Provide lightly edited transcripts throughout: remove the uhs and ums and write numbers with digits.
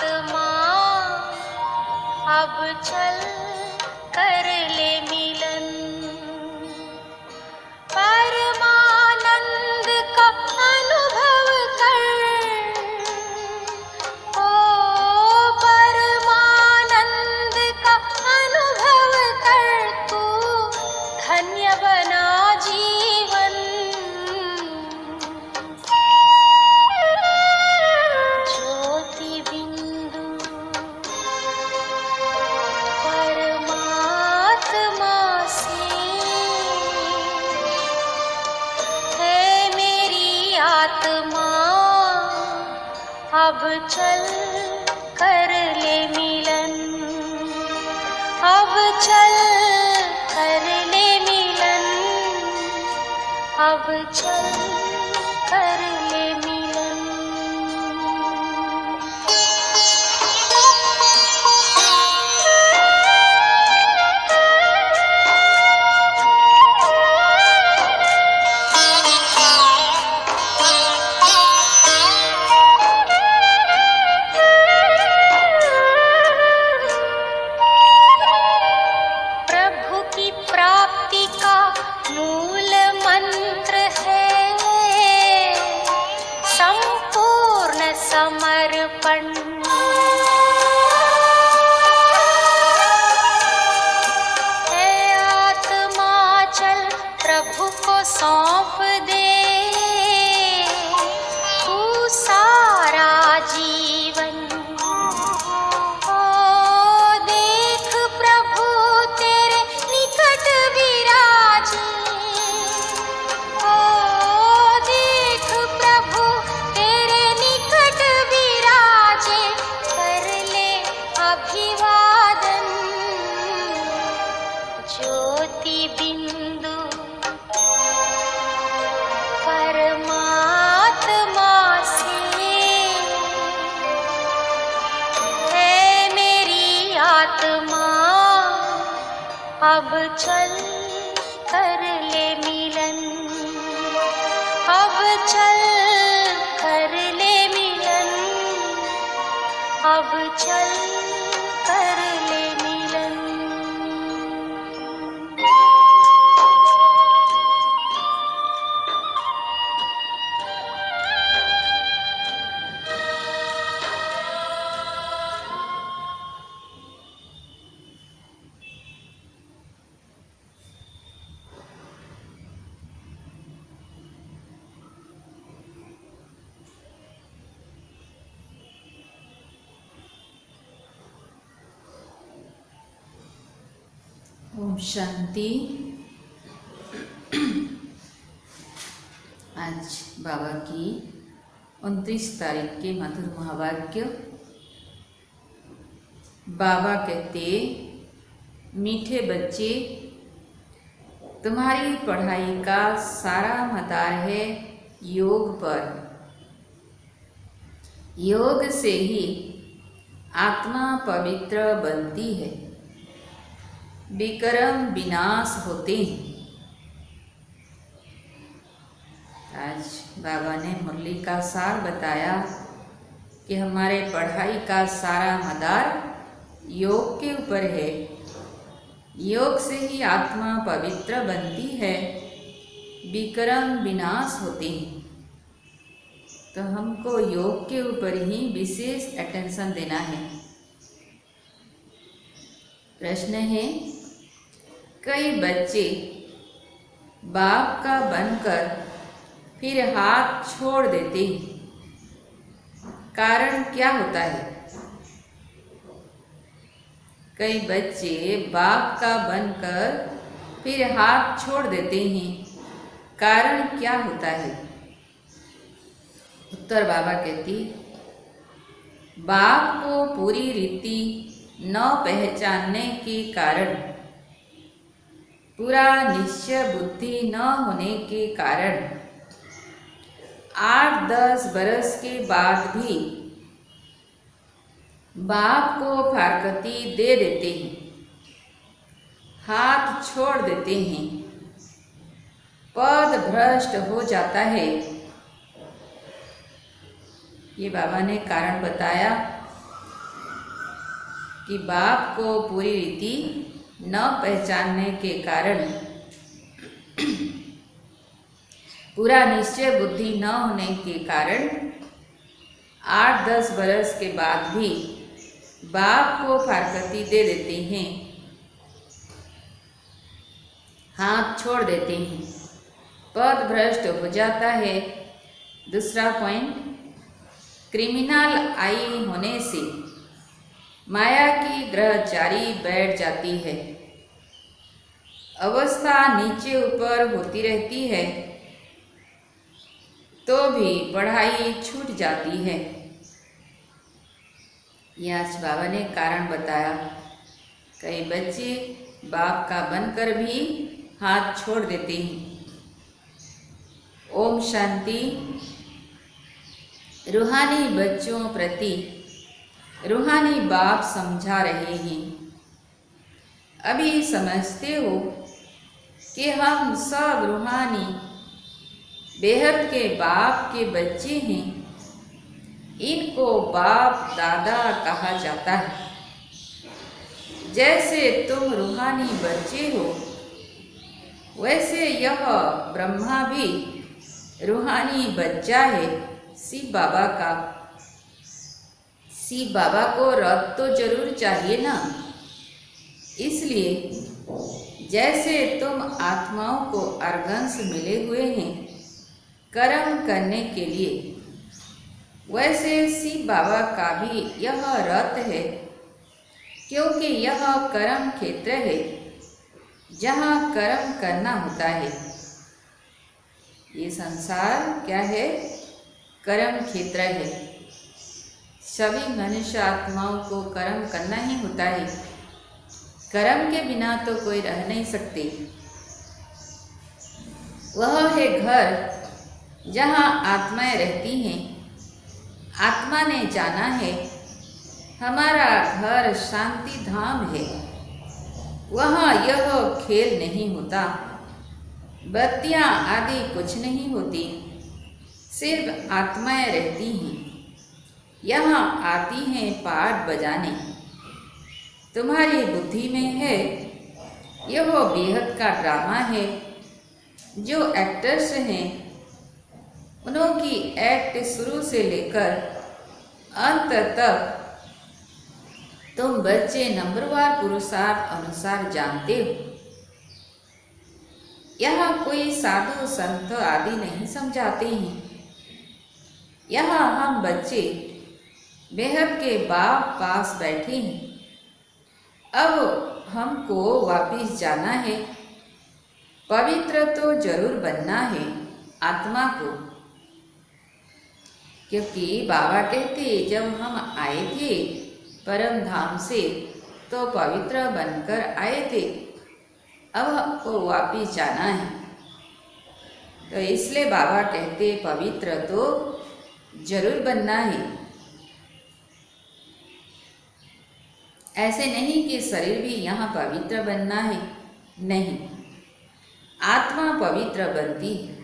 आत्मा अब चल कर ले मिलन। परमानंद का अनुभव कर, ओ परमानंद का अनुभव कर, तू धन्य बना जीवन। ज्योति बिंदु परमात्मा से है मेरी आत्मा, अब चल कर ले मिलन। अब चल कर ले मिलन, अब चल कर ले मिलन। प्रभु की प्राप्ति का मूल मंत्र है संपूर्ण समर्पण। है आत्मा चल प्रभु को सौंप दे तू सारा जीवन। ओ देख प्रभु तेरे निकट विराजे, ओ देख प्रभु तेरे निकट विराजे, कर ले अभिवादन। ज्योति बिंदु परमात्मा से है मेरी आत्मा, अब चल कर ले मिलन। अब चल कर ले मिलन, अब चल कर ले मिलन। ओम शांति। आज बाबा की 29 तारीख के मधुर महावाक्य। बाबा कहते, मीठे बच्चे, तुम्हारी पढ़ाई का सारा मदार है योग पर। योग से ही आत्मा पवित्र बनती है, विकर्म विनाश होते हैं। आज बाबा ने मुरली का सार बताया कि हमारे पढ़ाई का सारा मदार योग के ऊपर है। योग से ही आत्मा पवित्र बनती है, विकर्म विनाश होते हैं। तो हमको योग के ऊपर ही विशेष अटेंशन देना है। प्रश्न है, कई बच्चे बाप का बनकर फिर हाथ छोड़ देते हैं, कारण क्या होता है? कई बच्चे बाप का बनकर फिर हाथ छोड़ देते हैं, कारण क्या होता है? उत्तर बाबा कहती, बाप को पूरी रीति न पहचानने के कारण, पूरा निश्चय बुद्धि न होने के कारण 8-10 बरस के बाद भी बाप को फारकती दे देते हैं, हाथ छोड़ देते हैं, पद भ्रष्ट हो जाता है। ये बाबा ने कारण बताया कि बाप को पूरी रीति न पहचानने के कारण, पूरा निश्चय बुद्धि न होने के कारण 8-10 बरस के बाद भी बाप को फारकती दे देते हैं, हाथ छोड़ देते हैं, पद भ्रष्ट हो जाता है। दूसरा पॉइंट, क्रिमिनल आई होने से माया की ग्रहचारी बैठ जाती है, अवस्था नीचे ऊपर होती रहती है, तो भी पढ़ाई छूट जाती है। यह आज बाबा ने कारण बताया। कई बच्चे बाप का बनकर भी हाथ छोड़ देते हैं। ओम शांति। रूहानी बच्चों प्रति रूहानी बाप समझा रहे हैं। अभी समझते हो कि हम सब रूहानी बेहद के बाप के बच्चे हैं। इनको बाप दादा कहा जाता है। जैसे तुम रूहानी बच्चे हो, वैसे यह ब्रह्मा भी रूहानी बच्चा है शिव बाबा का। शिव बाबा को रथ तो जरूर चाहिए ना। इसलिए जैसे तुम आत्माओं को अर्गंस मिले हुए हैं कर्म करने के लिए, वैसे शिव बाबा का भी यह रथ है, क्योंकि यह कर्म क्षेत्र है जहाँ कर्म करना होता है। ये संसार क्या है? कर्म क्षेत्र है। सभी मनुष्य आत्माओं को कर्म करना ही होता है। कर्म के बिना तो कोई रह नहीं सकते। वह है घर जहाँ आत्माएं रहती हैं। आत्मा ने जाना है हमारा घर शांति धाम है। वहाँ यह खेल नहीं होता, बत्तियाँ आदि कुछ नहीं होती, सिर्फ आत्माएं रहती हैं। यहाँ आती हैं पाठ बजाने। तुम्हारी बुद्धि में है यह बेहद का ड्रामा है। जो एक्टर्स हैं उनकी एक्ट शुरू से लेकर अंत तक तुम बच्चे नंबरवार पुरुषार्थ अनुसार जानते हो। यहाँ कोई साधु संत आदि नहीं समझाते हैं। यहाँ हम बच्चे बेहद के बाप पास बैठे हैं। अब हमको वापिस जाना है। पवित्र तो जरूर बनना है आत्मा को, क्योंकि बाबा कहते जब हम आए थे परम धाम से तो पवित्र बनकर आए थे, अब हमको वापिस जाना है। तो इसलिए बाबा कहते पवित्र तो जरूर बनना है। ऐसे नहीं कि शरीर भी यहाँ पवित्र बनना है, नहीं, आत्मा पवित्र बनती है।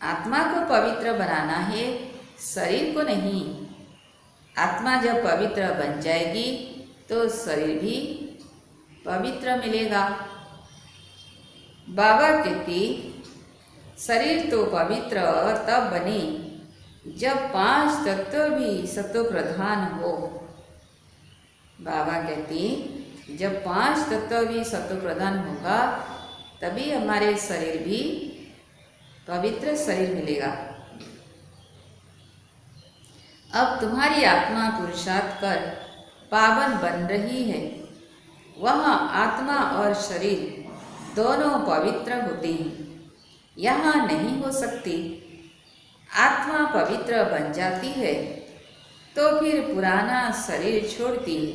आत्मा को पवित्र बनाना है, शरीर को नहीं। आत्मा जब पवित्र बन जाएगी तो शरीर भी पवित्र मिलेगा। बाबा कहते शरीर तो पवित्र तब बने जब 5 तत्व भी सत्व प्रधान हो। बाबा कहते जब 5 तत्व भी सत्व प्रधान होगा तभी हमारे शरीर भी पवित्र शरीर मिलेगा। अब तुम्हारी आत्मा पुरुषार्थ कर पावन बन रही है। वहाँ आत्मा और शरीर दोनों पवित्र होते हैं, यहाँ नहीं हो सकती। आत्मा पवित्र बन जाती है तो फिर पुराना शरीर छोड़ती है,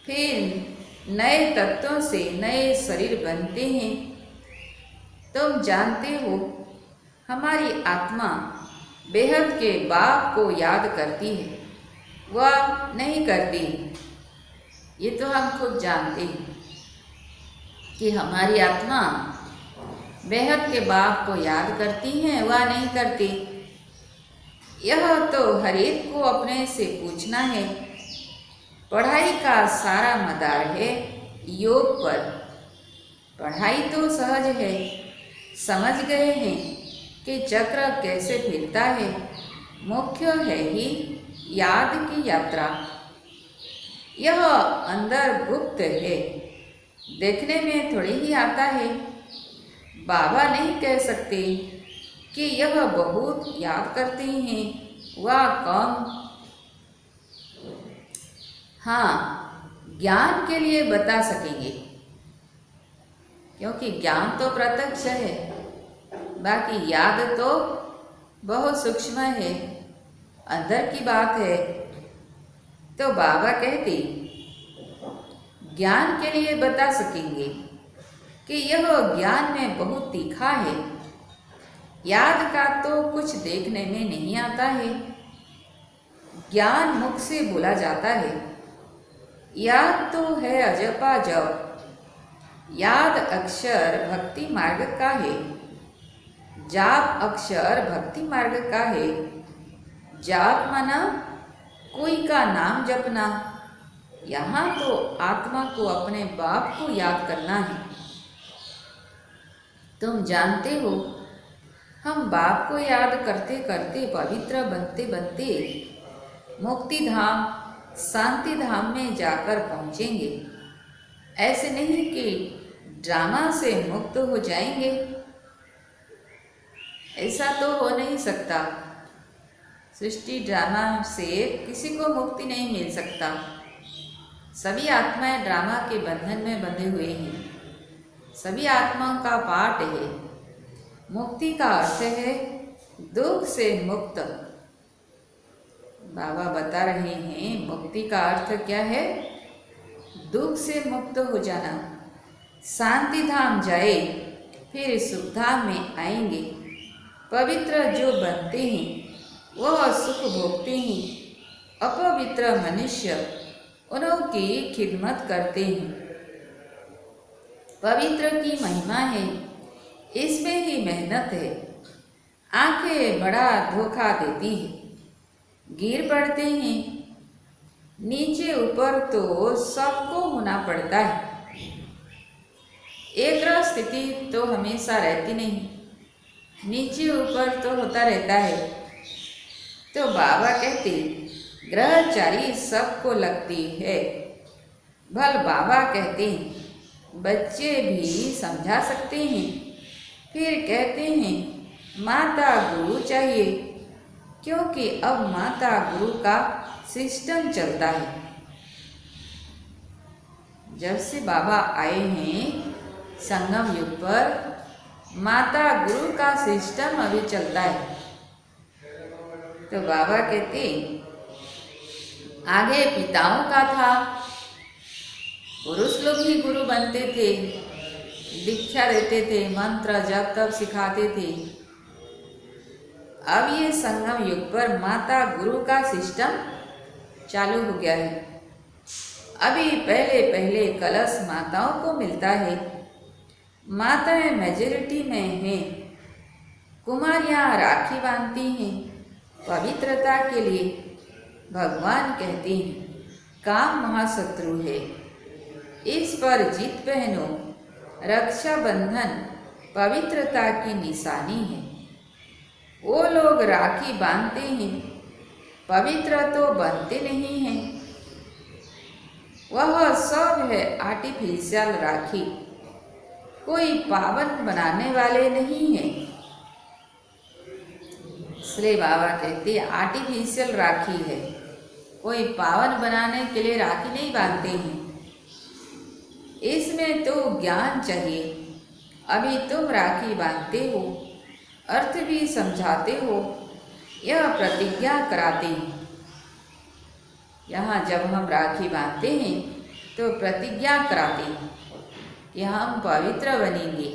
फिर नए तत्वों से नए शरीर बनते हैं। तुम जानते हो हमारी आत्मा बेहद के बाप को याद करती है, वह नहीं करती। ये तो हम खुद जानते हैं कि हमारी आत्मा बेहद के बाप को याद करती है, वह नहीं करती। यह तो हर एक को अपने से पूछना है। पढ़ाई का सारा मदार है योग पर। पढ़ाई तो सहज है, समझ गए हैं कि चक्र कैसे फिरता है। मुख्य है ही याद की यात्रा। यह अंदर गुप्त है, देखने में थोड़ी ही आता है। बाबा नहीं कह सकते कि यह बहुत याद करते हैं, वह कौन। हाँ, ज्ञान के लिए बता सकेंगे, क्योंकि ज्ञान तो प्रत्यक्ष है, बाकी याद तो बहुत सूक्ष्म है, अंदर की बात है। तो बाबा कहते ज्ञान के लिए बता सकेंगे कि यह ज्ञान में बहुत तीखा है। याद का तो कुछ देखने में नहीं आता है, ज्ञान मुख से बोला जाता है। याद तो है अजपा जप। याद अक्षर भक्ति मार्ग का है, जाप अक्षर भक्ति मार्ग का है। जाप माना कोई का नाम जपना। यहाँ तो आत्मा को अपने बाप को याद करना है। तुम जानते हो, हम बाप को याद करते करते पवित्र बनते बनते मुक्ति धाम शांति धाम में जाकर पहुँचेंगे। ऐसे नहीं कि ड्रामा से मुक्त हो जाएंगे, ऐसा तो हो नहीं सकता। सृष्टि ड्रामा से किसी को मुक्ति नहीं मिल सकता। सभी आत्माएं ड्रामा के बंधन में बंधे हुए हैं, सभी आत्माओं का पाठ है। मुक्ति का अर्थ है दुख से मुक्त। बाबा बता रहे हैं मुक्ति का अर्थ क्या है, दुख से मुक्त हो जाना। शांति धाम जाए फिर सुख धाम में आएंगे। पवित्र जो बनते हैं वह सुख भोगते हैं, अपवित्र मनुष्य उनकी खिदमत करते हैं। पवित्र की महिमा है, इसमें ही मेहनत है। आंखें बड़ा धोखा देती हैं, गिर पड़ते हैं। नीचे ऊपर तो सबको होना पड़ता है, एक स्थिति तो हमेशा रहती नहीं, नीचे ऊपर तो होता रहता है। तो बाबा कहते ग्रहचारी सबको लगती है। भल बाबा कहते हैं बच्चे भी समझा सकते हैं। फिर कहते हैं माता गुरु चाहिए, क्योंकि अब माता गुरु का सिस्टम चलता है। जब से बाबा आए हैं संगम युग पर, माता गुरु का सिस्टम अभी चलता है। तो बाबा कहते आगे पिताओं का था, पुरुष लोग ही गुरु बनते थे, दीक्षा देते थे, मंत्र जप तप सिखाते थे। अब ये संगम युग पर माता गुरु का सिस्टम चालू हो गया है। अभी पहले पहले कलश माताओं को मिलता है। माताएं मेजॉरिटी में हैं। कुमारियाँ राखी बांधती हैं पवित्रता के लिए। भगवान कहते हैं काम महाशत्रु है, इस पर जीत पहनो। रक्षाबंधन पवित्रता की निशानी है। वो लोग राखी बांधते हैं, पवित्र तो बनते नहीं हैं। वह सब है आर्टिफिशियल राखी, कोई पावन बनाने वाले नहीं हैं। इसलिए बाबा कहते हैं आर्टिफिशियल राखी है, कोई पावन बनाने के लिए राखी नहीं बांधते हैं। इसमें तो ज्ञान चाहिए। अभी तुम राखी बांधते हो, अर्थ भी समझाते हो, यह प्रतिज्ञा कराते हैं। यहाँ जब हम राखी बांधते हैं तो प्रतिज्ञा कराते हैं कि हम पवित्र बनेंगे,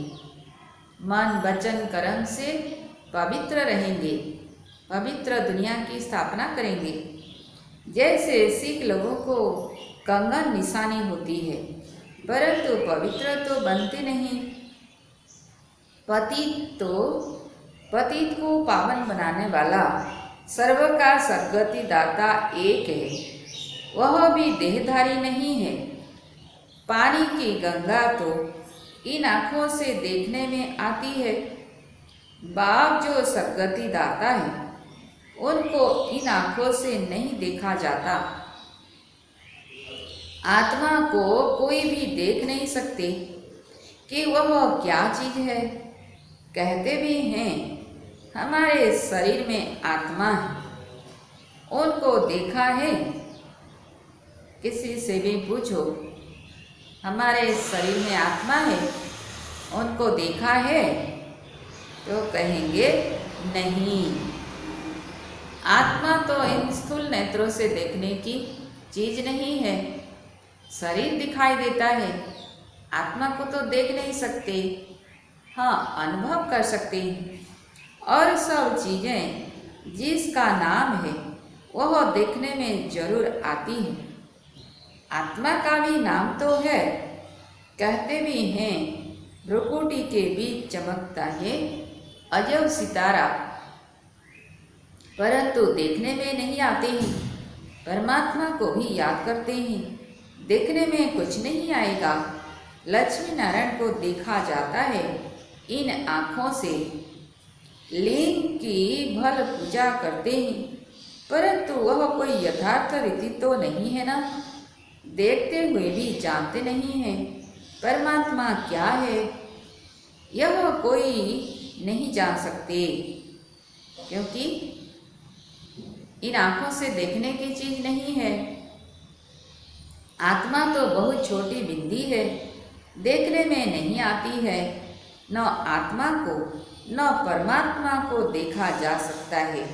मन वचन कर्म से पवित्र रहेंगे, पवित्र दुनिया की स्थापना करेंगे। जैसे सिख लोगों को कंगन निशानी होती है, परंतु पवित्र तो बनते नहीं। पतित को पावन बनाने वाला सर्व का सद्गति दाता एक है, वह भी देहधारी नहीं है। पानी की गंगा तो इन आँखों से देखने में आती है। बाप जो सद्गति दाता है, उनको इन आँखों से नहीं देखा जाता। आत्मा को कोई भी देख नहीं सकते कि वह क्या चीज है। कहते भी हैं हमारे शरीर में आत्मा है, उनको देखा है? किसी से भी पूछो हमारे शरीर में आत्मा है, उनको देखा है? तो कहेंगे नहीं। आत्मा तो इन स्थूल नेत्रों से देखने की चीज नहीं है। शरीर दिखाई देता है, आत्मा को तो देख नहीं सकते। हाँ, अनुभव कर सकते हैं। और सब चीज़ें जिसका नाम है वह देखने में जरूर आती है। आत्मा का भी नाम तो है। कहते भी हैं भ्रुकुटी के बीच चमकता है अजब सितारा, परंतु देखने में नहीं आते हैं। परमात्मा को भी याद करते हैं, देखने में कुछ नहीं आएगा। लक्ष्मी नारायण को देखा जाता है इन आँखों से। लिंग की भल पूजा करते हैं, परंतु वह कोई यथार्थ रीति तो नहीं है ना। देखते हुए भी जानते नहीं हैं परमात्मा क्या है, यह कोई नहीं जान सकते, क्योंकि इन आँखों से देखने की चीज नहीं है। आत्मा तो बहुत छोटी बिंदी है, देखने में नहीं आती है। न आत्मा को न परमात्मा को देखा जा सकता है।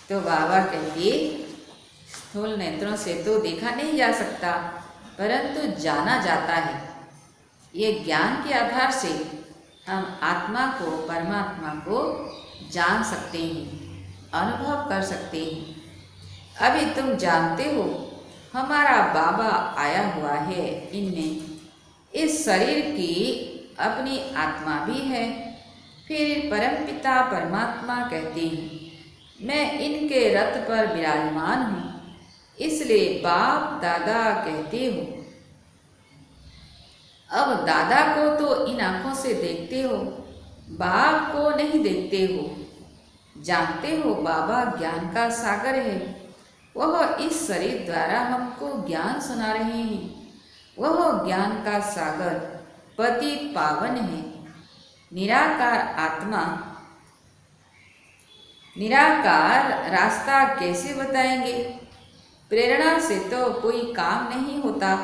तो बाबा कहते स्थूल नेत्रों से तो देखा नहीं जा सकता, परंतु जाना जाता है। ये ज्ञान के आधार से हम आत्मा को परमात्मा को जान सकते हैं, अनुभव कर सकते हैं। अभी तुम जानते हो हमारा बाबा आया हुआ है, इनमें इस शरीर की अपनी आत्मा भी है। फिर परमपिता परमात्मा कहते हैं मैं इनके रथ पर विराजमान हूँ, इसलिए बाप दादा कहते हो। अब दादा को तो इन आँखों से देखते हो, बाप को नहीं देखते हो। जानते हो बाबा ज्ञान का सागर है, वह इस शरीर द्वारा हमको ज्ञान सुना रहे हैं। वह ज्ञान का सागर पतित पावन है। निराकार आत्मा निराकार रास्ता कैसे बताएंगे? प्रेरणा से तो कोई काम नहीं होता।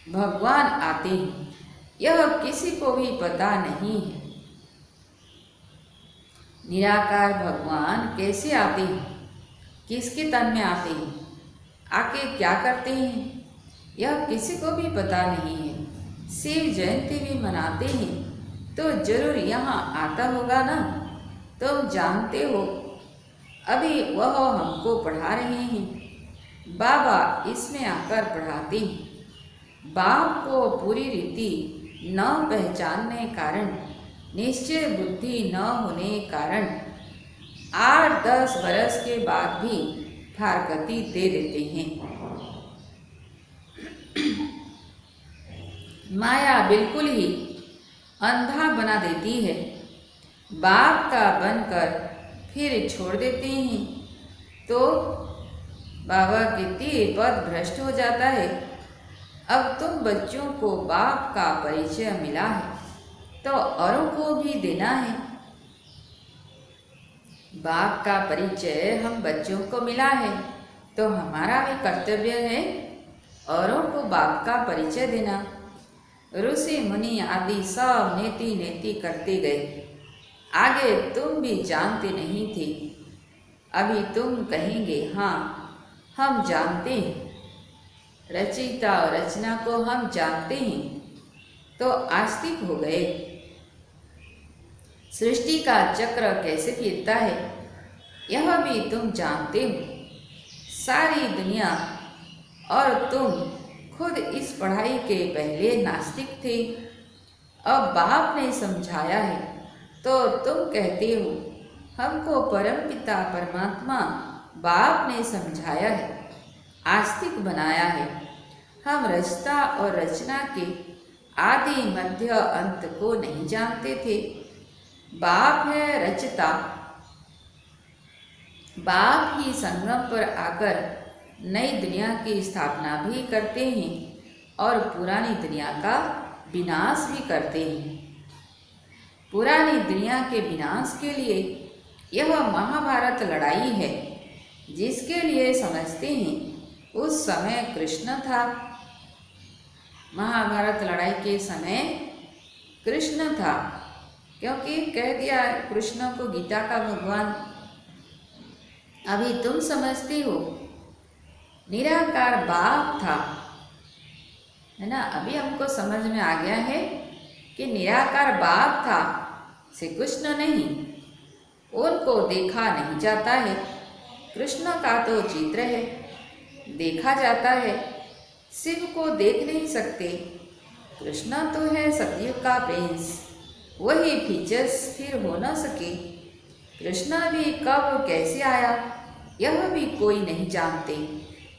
भगवान आते हैं, यह किसी को भी पता नहीं है। निराकार भगवान कैसे आते हैं, किसके तन में आते हैं, आके क्या करते हैं, यह किसी को भी पता नहीं है। शिव जयंती भी मनाते हैं तो जरूर यहाँ आता होगा ना, तुम जानते हो। अभी वह हमको पढ़ा रहे हैं, बाबा इसमें आकर पढ़ाते हैं। बाप को पूरी रीति न पहचानने कारण, निश्चय बुद्धि न होने कारण 8-10 बरस के बाद भी फारकती दे देते हैं। माया बिल्कुल ही अंधा बना देती है। बाप का बनकर फिर छोड़ देते हैं तो बाबा कहते पद भ्रष्ट हो जाता है। अब तुम बच्चों को बाप का परिचय मिला है तो औरों को भी देना है। बाप का परिचय हम बच्चों को मिला है तो हमारा भी कर्तव्य है औरों को बाप का परिचय देना। ऋषि मुनि आदि सब नेति नेति करते गए, आगे तुम भी जानते नहीं थे। अभी तुम कहेंगे हाँ हम जानते हैं, रचयिता और रचना को हम जानते हैं, तो आस्तिक हो गए। सृष्टि का चक्र कैसे फिरता है यह भी तुम जानते हो। सारी दुनिया और तुम खुद इस पढ़ाई के पहले नास्तिक थे, अब बाप ने समझाया है तो तुम कहते हो हमको परमपिता परमात्मा बाप ने समझाया है, आस्तिक बनाया है। हम रचता और रचना के आदि मध्य अंत को नहीं जानते थे। बाप है रचता, बाप ही संगम पर आकर नई दुनिया की स्थापना भी करते हैं और पुरानी दुनिया का विनाश भी करते हैं। पुरानी दुनिया के विनाश के लिए यह महाभारत लड़ाई है, जिसके लिए समझते हैं उस समय कृष्ण था। महाभारत लड़ाई के समय कृष्ण था, क्योंकि कह दिया कृष्ण को गीता का भगवान। अभी तुम समझते हो निराकार बाप था, है ना। अभी हमको समझ में आ गया है कि निराकार बाप था, श्री कृष्ण नहीं। उनको देखा नहीं जाता है। कृष्ण का तो चित्र है, देखा जाता है। शिव को देख नहीं सकते। कृष्ण तो है सतयुग का प्रिंस, वही फीचर्स फिर हो न सके। कृष्ण भी कब कैसे आया यह भी कोई नहीं जानते।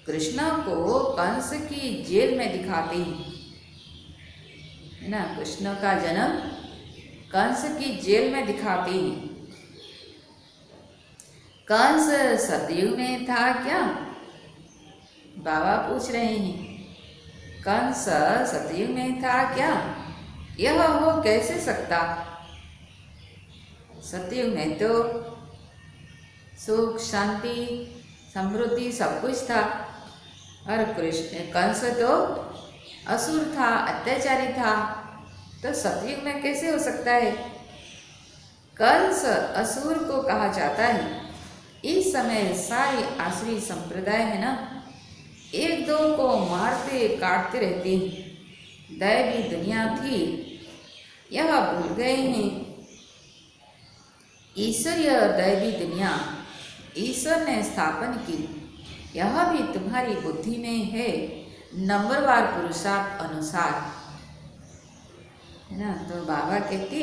कृष्ण को कंस की जेल में दिखाते हैं, है ना। कृष्ण का जन्म कंस की जेल में दिखाते हैं। कंस सतयुग में था क्या? बाबा पूछ रहे हैं, कंस सतयुग में था क्या? यह हो कैसे सकता? सतयुग में तो सुख शांति समृद्धि सब कुछ था, और कृष्ण कंस तो असुर था, अत्याचारी था, तो सतयुग में कैसे हो सकता है? कंस असुर को कहा जाता है। इस समय सारी आसुरी संप्रदाय है ना, एक दो को मारते काटते रहते हैं। दैवी दुनिया थी, यह भूल गए हैं। ईश्वरीय दैवी दुनिया ईश्वर ने स्थापन की, यह भी तुम्हारी बुद्धि में है, नंबरवार पुरुषार्थ अनुसार, है ना। तो बाबा कहते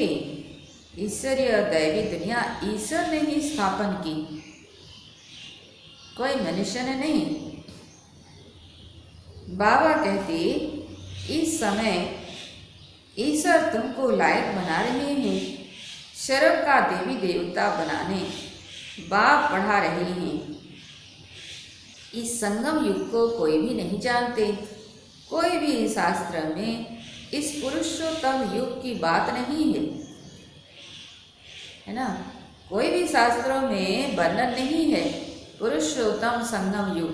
ईश्वरीय दैवी दुनिया ईश्वर ने ही स्थापन की, कोई मनुष्य ने नहीं। बाबा कहते इस समय ईश्वर तुमको लायक बना रहे हैं, शर्म का देवी देवता बनाने बाप पढ़ा रहे हैं। इस संगम युग को कोई भी नहीं जानते। कोई भी शास्त्र में इस पुरुषोत्तम युग की बात नहीं है ना। कोई भी शास्त्रों में वर्णन नहीं है पुरुषोत्तम संगम युग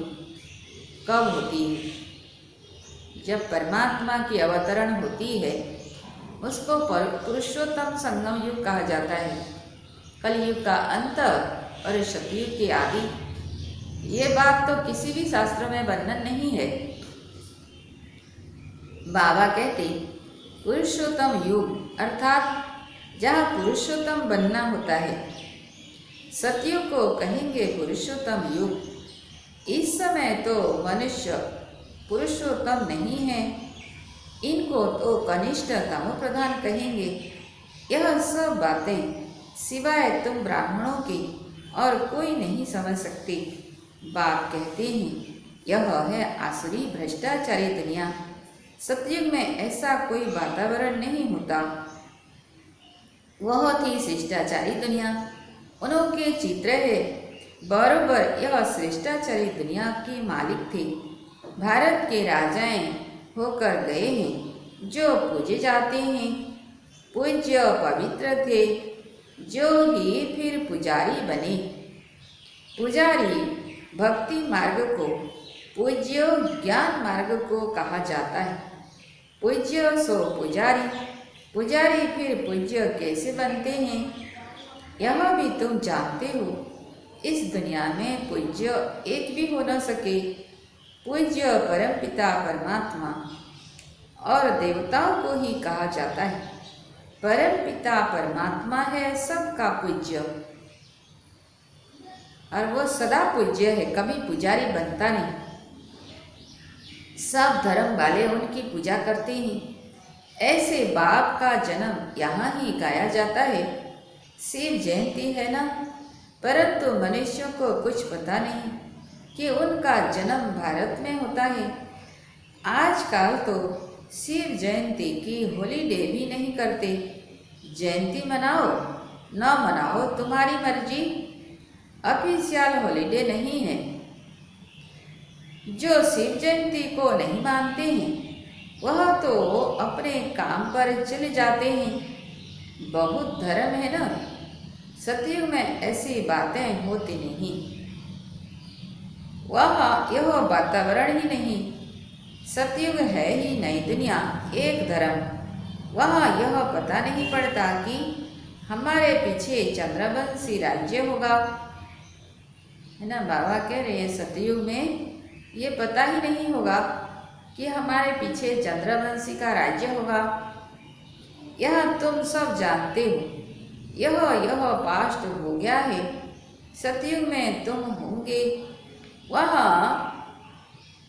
कब होती है। जब परमात्मा की अवतरण होती है उसको पुरुषोत्तम संगम युग कहा जाता है। कलयुग का अंत और सतयुग की आदि, ये बात तो किसी भी शास्त्र में वर्णन नहीं है। बाबा कहते पुरुषोत्तम युग अर्थात जहाँ पुरुषोत्तम बनना होता है, सतयुग को कहेंगे पुरुषोत्तम युग। इस समय तो मनुष्य पुरुषोत्तम नहीं है, इनको तो कनिष्ठ तमो प्रधान कहेंगे। यह सब बातें सिवाय तुम ब्राह्मणों के और कोई नहीं समझ सकते। बाप कहते हैं यह है आसुरी भ्रष्टाचारी दुनिया। सतयुग में ऐसा कोई वातावरण नहीं होता। वह थी शिष्टाचारी दुनिया, उनके चित्र है। बरोबर यह शिष्टाचारी दुनिया के मालिक थे। भारत के राजाएं होकर गए हैं, जो पूजे जाते हैं, पूज्य पवित्र थे, जो ही फिर पुजारी बने। पुजारी भक्ति मार्ग को, पूज्य ज्ञान मार्ग को कहा जाता है। पूज्य सो पुजारी, पुजारी फिर पूज्य कैसे बनते हैं यह भी तुम जानते हो। इस दुनिया में पूज्य एक भी हो न सके। पूज्य परमपिता परमात्मा और देवताओं को ही कहा जाता है। परमपिता परमात्मा है सबका पूज्य, और वो सदा पूज्य है, कभी पुजारी बनता नहीं। सब धर्म वाले उनकी पूजा करते हैं। ऐसे बाप का जन्म यहाँ ही गाया जाता है। शिव जयंती है ना, परंतु मनुष्यों को कुछ पता नहीं कि उनका जन्म भारत में होता है। आजकल तो शिव जयंती की हॉलीडे भी नहीं करते। जयंती मनाओ न मनाओ तुम्हारी मर्जी, ऑफिशियल हॉलीडे नहीं है। जो शिव जयंती को नहीं मानते हैं वह तो अपने काम पर चले जाते हैं। बहुत धर्म है ना, सतयुग में ऐसी बातें होती नहीं। वहाँ यह वातावरण ही नहीं। सतयुग है ही नई दुनिया, एक धर्म। वहाँ यह पता नहीं पड़ता कि हमारे पीछे चंद्रवंशी राज्य होगा, है ना। बाबा कह रहे हैं सतयुग में ये पता ही नहीं होगा कि हमारे पीछे चंद्रवंशी का राज्य होगा। यह तुम सब जानते हो, यह पास्ट हो गया है। सतयुग में तुम होंगे, वहाँ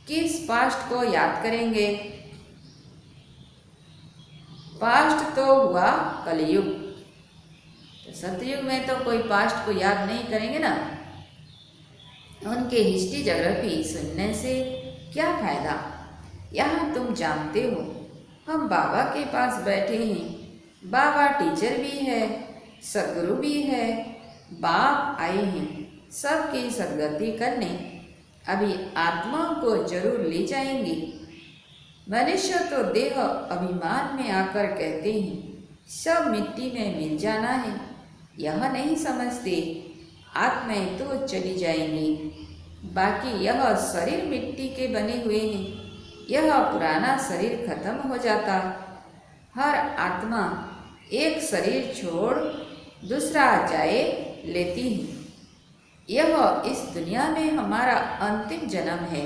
किस पास्ट को याद करेंगे। पास्ट तो हुआ कलयुग, तो सतयुग में तो कोई पास्ट को याद नहीं करेंगे ना। उनके हिस्ट्री ज्योग्राफी सुनने से क्या फायदा। यहाँ तुम जानते हो हम बाबा के पास बैठे हैं। बाबा टीचर भी है, सदगुरु भी है। बाप आए हैं सबकी सदगति करने। अभी आत्माओं को जरूर ले जाएंगे। मनुष्य तो देह अभिमान में आकर कहते हैं सब मिट्टी में मिल जाना है। यह नहीं समझते आत्माएं तो चली जाएंगी, बाकी यह शरीर मिट्टी के बने हुए हैं। यह पुराना शरीर खत्म हो जाता। हर आत्मा एक शरीर छोड़ दूसरा जाए लेती है। यह इस दुनिया में हमारा अंतिम जन्म है।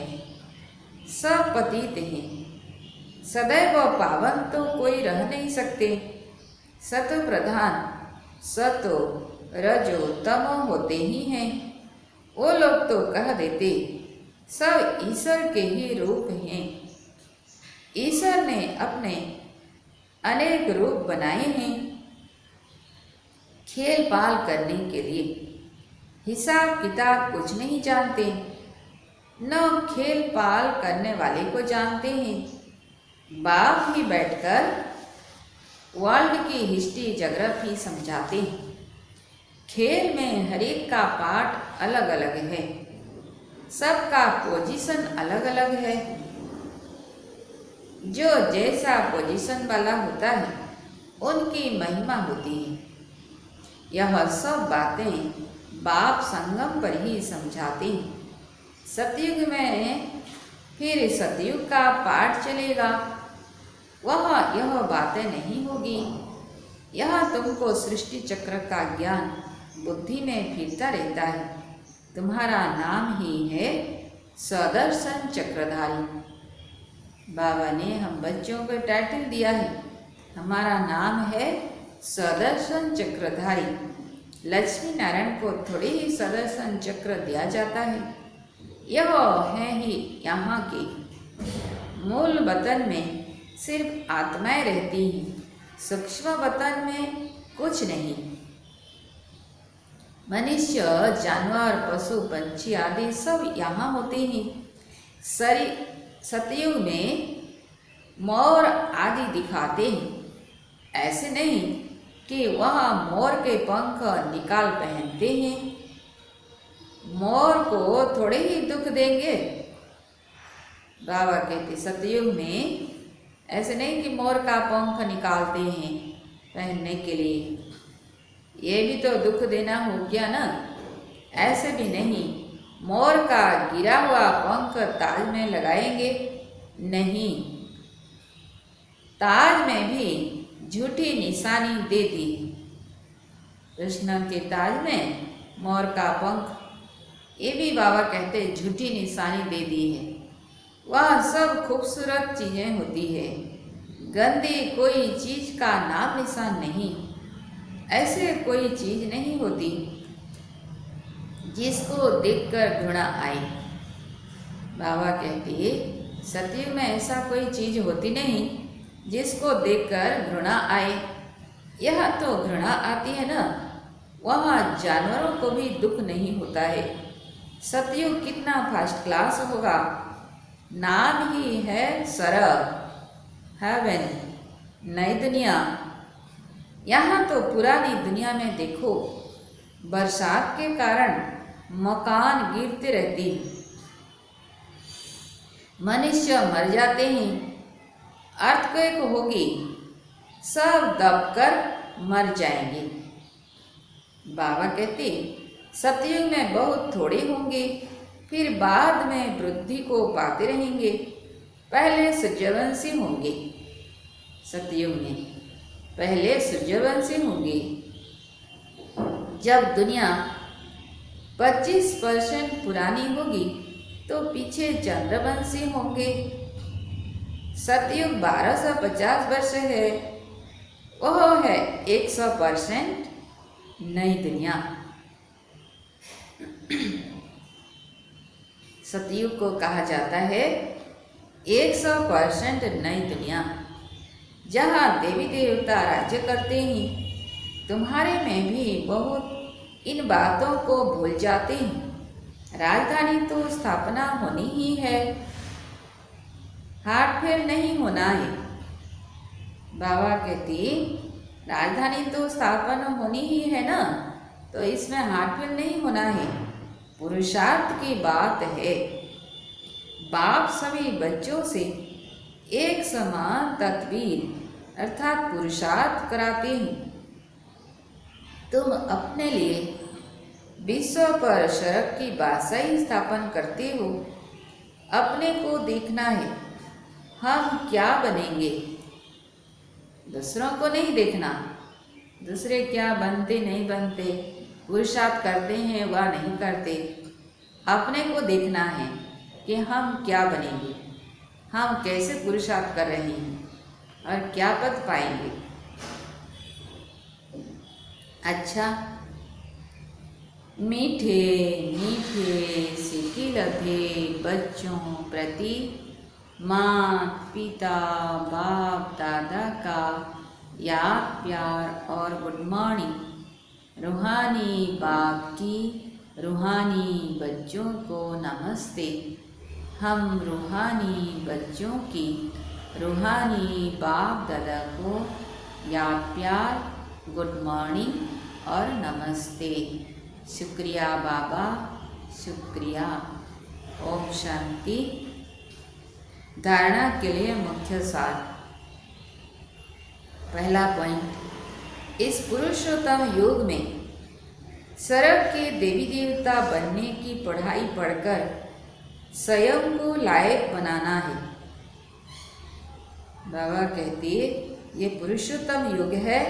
सब पतित हैं, सदैव पावन तो कोई रह नहीं सकते। सतो प्रधान सतो रजो तमो होते ही हैं। वो लोग तो कह देते सब ईश्वर के ही रूप हैं। ईश्वर ने अपने अनेक रूप बनाए हैं खेल पाल करने के लिए। हिसाब किताब कुछ नहीं जानते, न खेल पाल करने वाले को जानते हैं। बाप ही बैठकर वर्ल्ड की हिस्ट्री ज्योग्राफी समझाते हैं। खेल में हर एक का पार्ट अलग अलग है, सबका पोजीशन अलग अलग है। जो जैसा पोजीशन वाला होता है उनकी महिमा होती है। यह सब बातें बाप संगम पर ही समझाते हैं। सतयुग में फिर सतयुग का पाठ चलेगा, वहाँ यह बातें नहीं होगी। यहाँ तुमको सृष्टि चक्र का ज्ञान बुद्धि में फिरता रहता है। तुम्हारा नाम ही है सदर्शन चक्रधारी। बाबा ने हम बच्चों को टाइटल दिया है, हमारा नाम है सदर्शन चक्रधारी। लक्ष्मी नारायण को थोड़ी ही सदर्शन चक्र दिया जाता है। यह है ही यहाँ के मूल वतन में सिर्फ आत्माएं रहती हैं, सूक्ष्म वतन में कुछ नहीं। मनुष्य जानवर पशु पंछी आदि सब यहाँ होते हैं। सतयुग में मोर आदि दिखाते हैं। ऐसे नहीं कि वहाँ मोर के पंख निकाल पहनते हैं। मोर को थोड़े ही दुख देंगे। बाबा कहते सतयुग में ऐसे नहीं कि मोर का पंख निकालते हैं पहनने के लिए, ये भी तो दुख देना हो गया ना। ऐसे भी नहीं मोर का गिरा हुआ पंख ताज में लगाएंगे, नहीं। ताज में भी झूठी निशानी दे दी। कृष्ण के ताज में मोर का पंख, ये भी बाबा कहते झूठी निशानी दे दी है। वह सब खूबसूरत चीज़ें होती है, गंदी कोई चीज़ का नाम निशान नहीं। ऐसे कोई चीज़ नहीं होती जिसको देखकर घृणा आए। बाबा कहते सतयुग में ऐसा कोई चीज़ होती नहीं जिसको देखकर घृणा आए। यह तो घृणा आती है ना, वहाँ जानवरों को भी दुख नहीं होता है। सतयुग कितना फर्स्ट क्लास होगा। नाम ही है स्वर्ग, हेवन, नई दुनिया। यहाँ तो पुरानी दुनिया में देखो, बरसात के कारण मकान गिरते रहते हैं, मनुष्य मर जाते हैं, अर्थक्वेक होगी, सब दबकर मर जाएंगे। बाबा कहते सतयुग में बहुत थोड़े होंगे, फिर बाद में वृद्धि को पाते रहेंगे। पहले सूर्यवंशी होंगे, सतयुग में पहले सूर्यवंशी होंगे। जब दुनिया 25% पुरानी होगी तो पीछे चंद्रवंशी होंगे। सतयुग 1250 वर्ष है, वह है 100% नई दुनिया। सतयुग को कहा जाता है 100% नई दुनिया, जहाँ देवी देवता राज्य करते हैं। तुम्हारे में भी बहुत इन बातों को भूल जाते हैं। राजधानी तो स्थापना होनी ही है, हाथ फेर नहीं होना है। बाबा कहती राजधानी तो स्थापना होनी ही है ना, तो इसमें हाथ फेर नहीं होना है, पुरुषार्थ की बात है। बाप सभी बच्चों से एक समान तदबीर अर्थात पुरुषार्थ कराते हैं। तुम अपने लिए विश्व पर सड़क की बादशाही स्थापन करते हो। अपने को देखना है, हम क्या बनेंगे, दूसरों को नहीं देखना। दूसरे क्या बनते नहीं बनते, पुरुषार्थ करते हैं व नहीं करते। अपने को देखना है कि हम क्या बनेंगे, हम कैसे पुरुषार्थ कर रहे हैं और क्या पद पाएंगे। अच्छा, मीठे मीठे सिक्के लगे बच्चों प्रति माँ पिता बाप दादा का याद प्यार और गुड मॉर्निंग। रूहानी बाप की रूहानी बच्चों को नमस्ते। हम रूहानी बच्चों की रूहानी बाप दादा को याद प्यार गुड मॉर्निंग और नमस्ते। शुक्रिया बाबा, शुक्रिया। ओम शांति। धारणा के लिए मुख्य सार। पहला पॉइंट, इस पुरुषोत्तम युग में स्वर्ग के देवी देवता बनने की पढ़ाई पढ़कर स्वयं को लायक बनाना है। बाबा कहते ये पुरुषोत्तम युग है।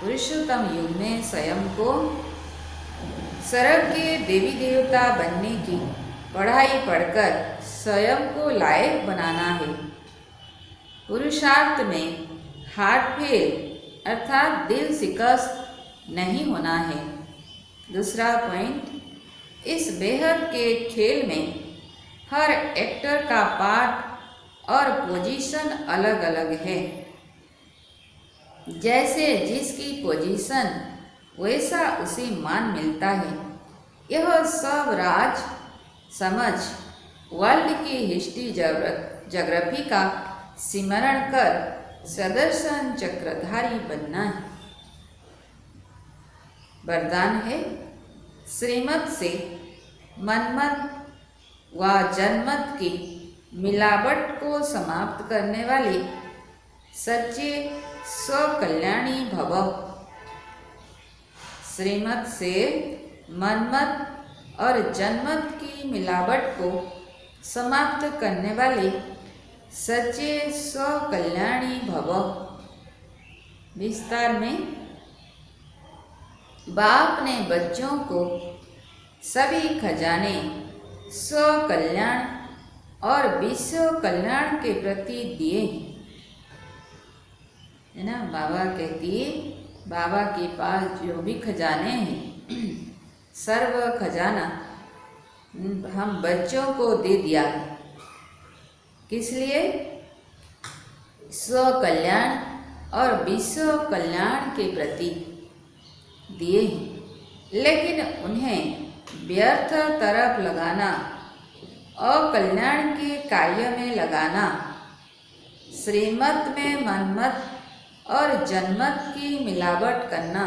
पुरुषोत्तम युग में स्वयं को स्वर्ग के देवी देवता बनने की पढ़ाई पढ़कर स्वयं को लायक बनाना है। पुरुषार्थ में हाथ फेर अर्थात दिल शिकस्त नहीं होना है। दूसरा पॉइंट, इस बेहद के खेल में हर एक्टर का पार्ट और पोजीशन अलग अलग है। जैसे जिसकी पोजीशन वैसा उसे मान मिलता है। यह सब राज समझ वर्ल्ड की हिस्ट्री ज्योग्राफी का स्मरण कर सदर्शन चक्रधारी बनना है। वरदान है, श्रीमत से मनमत व जनमत की मिलावट को समाप्त करने वाले सच्चे स्वकल्याणी भव। श्रीमत से मनमत और जनमत की मिलावट को समाप्त करने वाले सच्चे स्वकल्याणी भव। विस्तार में बाप ने बच्चों को सभी खजाने स्वकल्याण और विश्व कल्याण के प्रति दिए हैं, है ना। बाबा कहती है बाबा के पास जो भी खजाने हैं सर्व खजाना हम बच्चों को दे दिया है। किस लिए? स्व कल्याण और विश्व कल्याण के प्रति दिए हैं। लेकिन उन्हें व्यर्थ तरफ लगाना, अकल्याण के कार्य में लगाना, श्रीमत में मनमत और जनमत की मिलावट करना,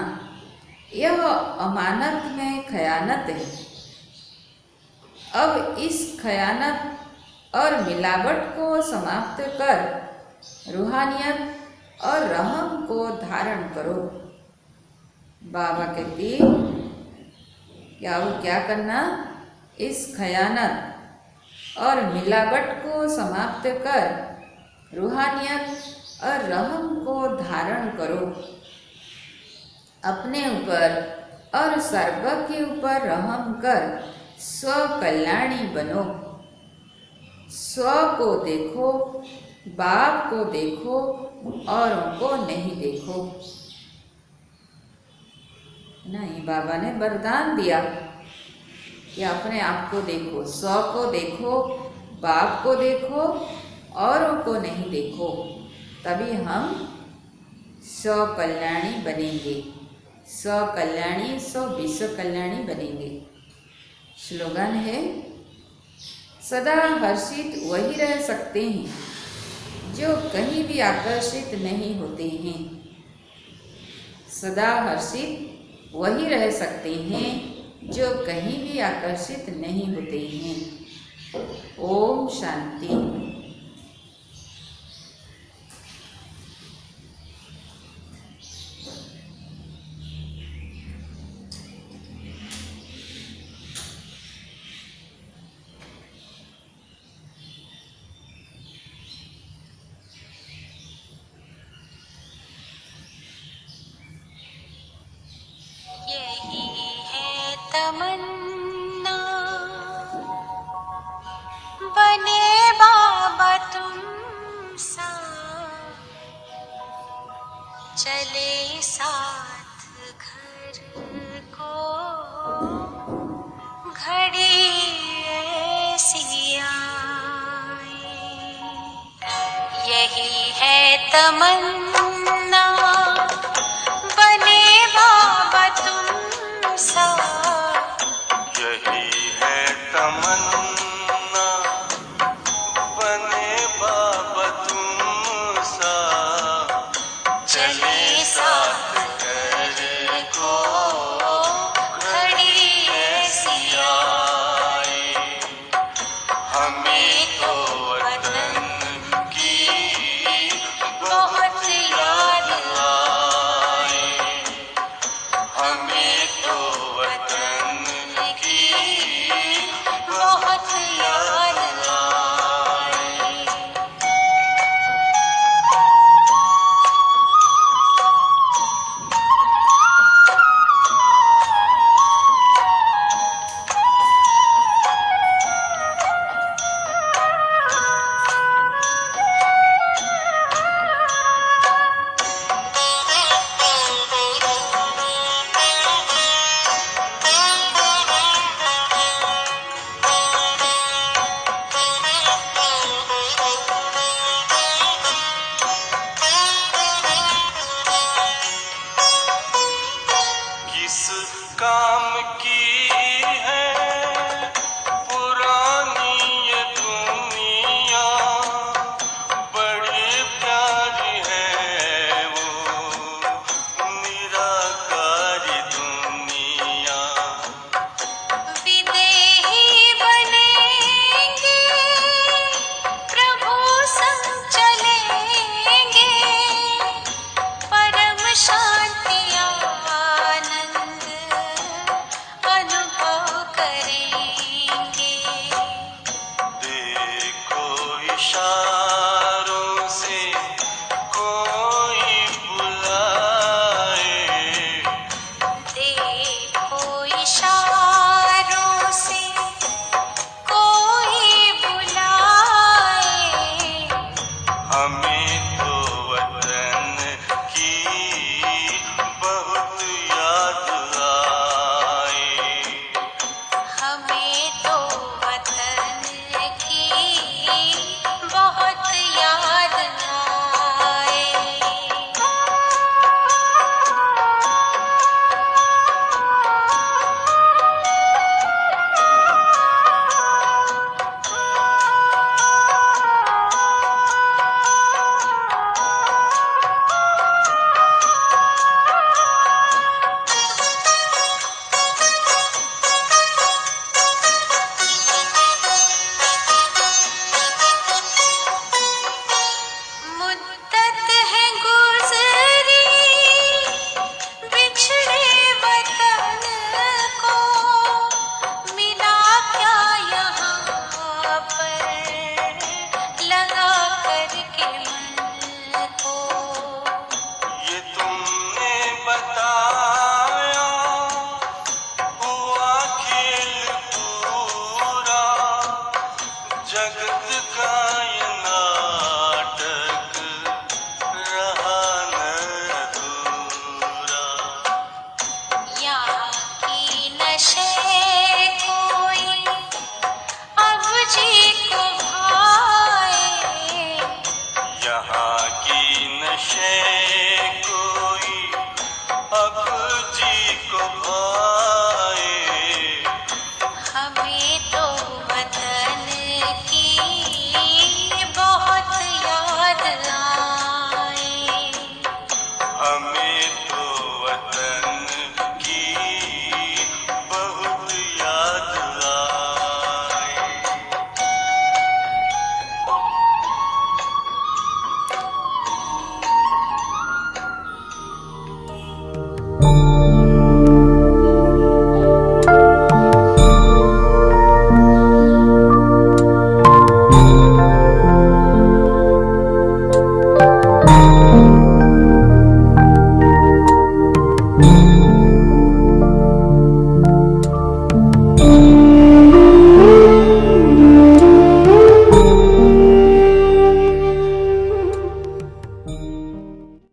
यह अमानत में खयानत है। अब इस खयानत और मिलावट को समाप्त कर रूहानियत और रहम को धारण करो। बाबा कहती क्या करना? इस खयानत और मिलावट को समाप्त कर रूहानियत और रहम को धारण करो। अपने ऊपर और सर्व के ऊपर रहम कर स्व कल्याणी बनो। स्व को देखो, बाप को देखो, औरों को नहीं देखो। नहीं, बाबा ने वरदान दिया कि अपने आप को देखो, स्व को देखो, बाप को देखो, औरों को नहीं देखो, तभी हम स्व कल्याणी बनेंगे। स्व कल्याणी स्व विश्व कल्याणी बनेंगे। स्लोगन है, सदा हर्षित वही रह सकते हैं जो कहीं भी आकर्षित नहीं होते हैं। सदा हर्षित वही रह सकते हैं जो कहीं भी आकर्षित नहीं होते हैं। ओम शांति। तमन्ना बने बाबा तुम सा, चले साथ घर को घड़ी ऐसी आए। यही है तमन्ना बने बाबा तुम सा, तमन्ना बने बाबा तुम सा, चले साथ घर को घड़ी ऐसी आए। हमें तो वतन की बहुत याद आए। हमें तो वतन की बहुत याद आए। किस काम की